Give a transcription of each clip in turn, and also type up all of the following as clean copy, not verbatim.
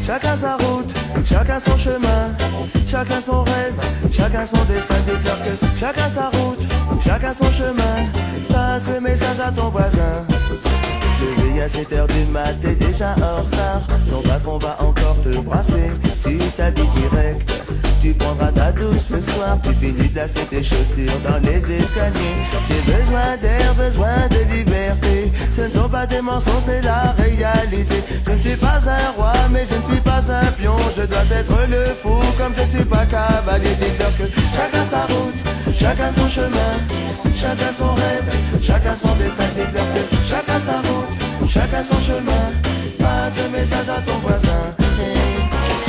chacun sa route, chacun son chemin, chacun son rêve, chacun son destin. Déclare que chacun sa route, chacun son chemin. Passe le message à ton voisin. Levé à 7h du mat, t'es déjà en retard. Ton patron va encore te brasser. Tu t'habilles direct, tu prendras ta douce ce soir. Tu finis de lasser tes chaussures dans les escaliers. J'ai besoin d'air, besoin de liberté. Ce ne sont pas des mensonges, c'est la réalité. Je ne suis pas un roi, mais je ne suis pas un pion. Je dois être le fou, comme je suis pas cavalier. Dis-leur que chacun sa route, chacun son chemin, chacun son rêve, chacun son destin. Dis-leur que chacun sa route, chacun son chemin. Passe le message à ton voisin.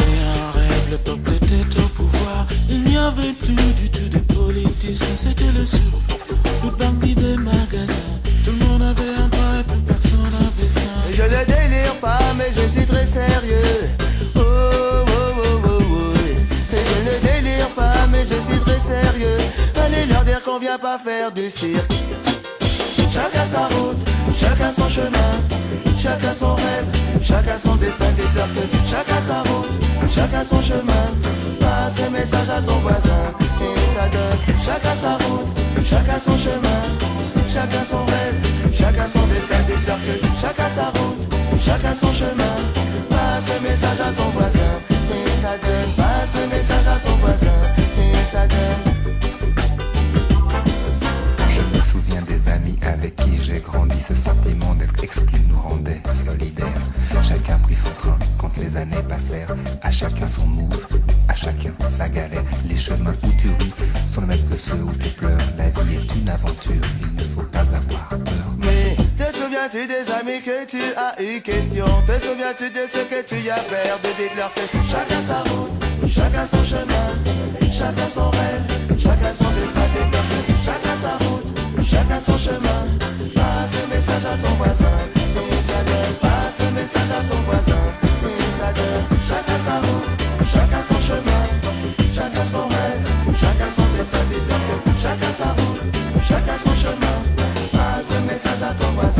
Un rêve, le peuple était au pouvoir. Il n'y avait plus du tout de politiciens, c'était le sou, le bandit des magasins. Tout le monde avait un droit et plus personne n'avait faim. Je ne délire pas, mais je suis très sérieux. Oh, oh, oh, oh, oh. Et je ne délire pas, mais je suis très sérieux. Allez leur dire qu'on vient pas faire du cirque. Chacun sa route, chacun son chemin, chacun son rêve, chacun son destin. Dis-leur que chacun sa route, chacun son chemin. Passe le message à ton voisin et ça donne. Chacun sa route, chacun son chemin, chacun son rêve, chacun son destin. Dis-leur que chacun sa route, chacun son chemin. Passe le message à ton voisin et ça donne. Passe le message à ton voisin et ça donne. Je me souviens des amis avec qui j'ai grandi. Ce sentiment d'être exclu nous rendait solidaires. Chacun prit son train quand les années passèrent. À chacun son move, à chacun sa galère. Les chemins où tu ris sont les mêmes que ceux où tu pleures. La vie est une aventure, il ne faut pas avoir peur. Mais te souviens-tu des amis que tu as eu question? Te souviens-tu de ce que tu as perdu? Dites-leur que chacun sa route, chacun son chemin, chacun son rêve, chacun son destin. Dites-leur que chacun sa route, chacun son chemin. Passe le message à ton voisin et ça donne. Passe le message à ton voisin et ça donne. Chacun sa route, chacun son chemin, chacun son rêve, chacun son destin. Dites-leur que chacun sa route, chacun son chemin. Passe le message à ton voisin.